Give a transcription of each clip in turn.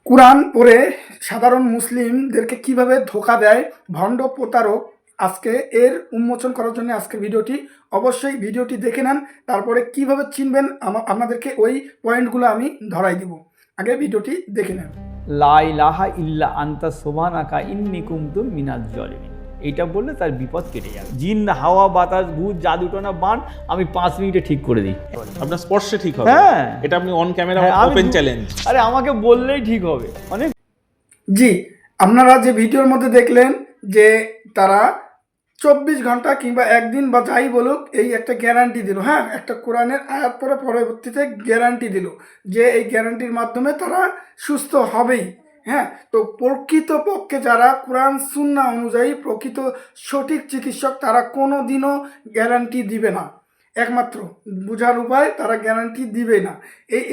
কোরআন পড়ে সাধারণ মুসলিমদেরকে কিভাবে ধোঁকা দেয় ভণ্ড প্রতারক, আজকে এর উন্মোচন করার জন্য আজকের ভিডিওটি। অবশ্যই ভিডিওটি দেখে নেন, তারপরে কিভাবে চিনবেন আপনাদেরকে ওই পয়েন্টগুলো আমি ধরাই দিব। আগে ভিডিওটি দেখে নেন। লা ইলাহা ইল্লা আনতা সুবহানাকা ইন্নী কুনতু মিনাজ জালিমিন, এইটা বললে তার বিপদ কেটে যাবে। জিন, হাওয়া, বাতাস, ভূত, জাদুটোনা, বান আমি 5 মিনিটে ঠিক করে দিই। আপনার স্পর্শে ঠিক হবে। হ্যাঁ, এটা আপনি অন ক্যামেরা হ্যাঁ, ওপেন চ্যালেঞ্জ। আরে আমাকে বললেই ঠিক হবে। অনেক জি, আপনারা যে ভিডিওর মধ্যে দেখলেন যে তারা 24 ঘন্টা কিংবা একদিন বা যাই বলুক এই একটা গ্যারান্টি দিল, হ্যাঁ, একটা কোরআনের আয়াত পরে পরবর্তীতে গ্যারান্টি দিল যে এই গ্যারান্টির মাধ্যমে তারা সুস্থ হবেই। হ্যাঁ, তো প্রকৃতপক্ষে যারা কোরআন সুন্নাহ অনুযায়ী প্রকৃত সঠিক চিকিৎসক তারা কোনো দিনও গ্যারান্টি দিবে না। একমাত্র বোঝার উপায়, তারা গ্যারান্টি দিবে না।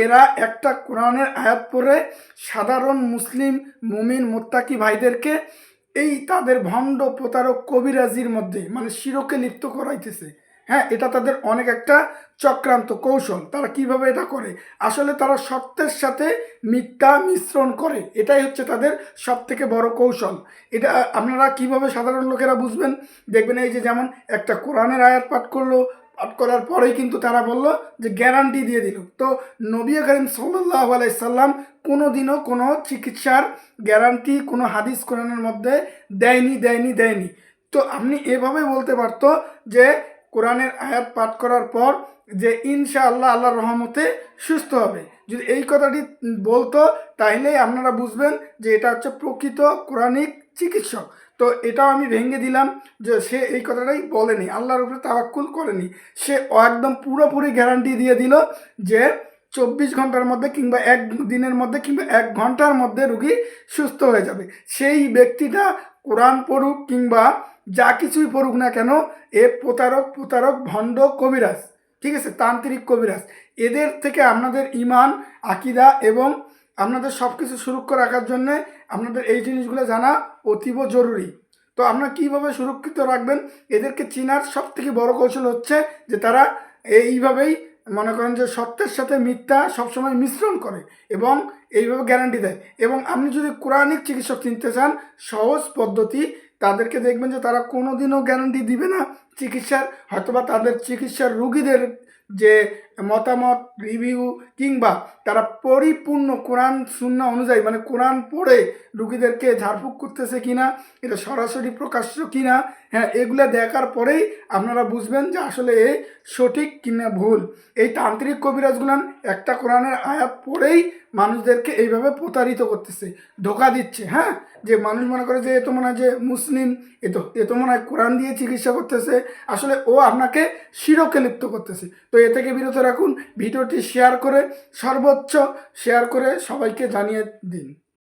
এরা একটা কোরআনের আয়াত পড়ে সাধারণ মুসলিম মুমিন মোত্তাকি ভাইদেরকে এই তাদের ভণ্ড প্রতারক কবিরাজির মধ্যে মানে শিরকে লিপ্ত করাইতেছে। হ্যাঁ, এটা তাদের অনেক একটা চক্রান্ত কৌশল। তারা কিভাবে এটা করে, আসলে তারা সত্যের সাথে মিথ্যা মিশ্রণ করে, এটাই হচ্ছে তাদের সব থেকে বড় কৌশল। এটা আপনারা কিভাবে সাধারণ লোকেরা বুঝবেন, দেখবেন এই যে যেমন একটা কোরআনের আয়াত পাঠ করলো, পাঠ করার পরেই কিন্তু তারা বলল যে গ্যারান্টি দিয়ে দিল। তো নবী করিম সাল্লাল্লাহু আলাইহি সাল্লাম কোনো দিনও কোনো চিকিৎসার গ্যারান্টি কোনো হাদিস কোরআনের মধ্যে দেয়নি। তো আপনি এভাবে বলতে পারতো যে কোরআনের আয়াত পাঠ করার পর যে ইনশাআল্লাহ আল্লাহর রহমতে সুস্থ হবে, যদি এই কথাটি বলতো তাইলেই আপনারা বুঝবেন যে এটা হচ্ছে প্রকৃত কোরআনিক চিকিৎসক। তো এটাও আমি ভেঙে দিলাম যে সে এই কথাটাই বলেনি, আল্লাহর উপরে তাওয়াক্কুল করেনি। সে একদম পুরোপুরি গ্যারান্টি দিয়ে দিল যে 24 ঘন্টার মধ্যে কিংবা এক দিনের মধ্যে কিংবা 1 ঘন্টার মধ্যে রুগী সুস্থ হয়ে যাবে। সেই ব্যক্তিটা কোরআন পড়ুক কিংবা যা কিছুই পড়ুক না কেন, এ প্রতারক ভণ্ড কবিরাজ, ঠিক আছে, তান্ত্রিক কবিরাজ। এদের থেকে আপনাদের ইমান, আকিদা এবং আপনাদের সব কিছু সুরক্ষা রাখার জন্যে আপনাদের এই জিনিসগুলো জানা অতীব জরুরি। তো আপনারা কীভাবে সুরক্ষিত রাখবেন, এদেরকে চেনার সব থেকে বড় কৌশল হচ্ছে যে তারা এইভাবেই মনে করেন যে সত্যের সাথে মিথ্যা সবসময় মিশ্রণ করে এবং এইভাবে গ্যারান্টি দেয়। এবং আপনি যদি কোরআনিক চিকিৎসক চিনতে চান, সহজ পদ্ধতি, তাদেরকে দেখবেন যে তারা কোনো দিনও গ্যারান্টি দিবে না চিকিৎসার, হয়তোবা তাদের চিকিৎসার রুগীদের যে মতামত, রিভিউ কিংবা তারা পরিপূর্ণ কোরআন সুন্নাহ অনুযায়ী মানে কোরআন পড়ে রুগীদেরকে ঝাড়ফুঁক করতেছে কিনা, এটা সরাসরি প্রকাশ্য কিনা, হ্যাঁ, এগুলো দেখার পরেই আপনারা বুঝবেন যে আসলে এ সঠিক কিনা ভুল। এই তান্ত্রিক কবিরাজগুলান একটা কোরআনের আয়াত পড়েই মানুষদেরকে এইভাবে প্রতারিত করতেছে, ধোঁকা দিচ্ছে। হ্যাঁ, যে মানুষ মনে করে যে এ তো মনে হয় যে মুসলিম, এ তো মনে হয় কোরআন দিয়ে চিকিৎসা করতেছে, আসলে ও আপনাকে শিরকে লিপ্ত করতেছে। তো এ থেকে বিরত রাখুন, ভিডিওটি শেয়ার করে সর্বোচ্চ শেয়ার করে সবাইকে জানিয়ে দিন।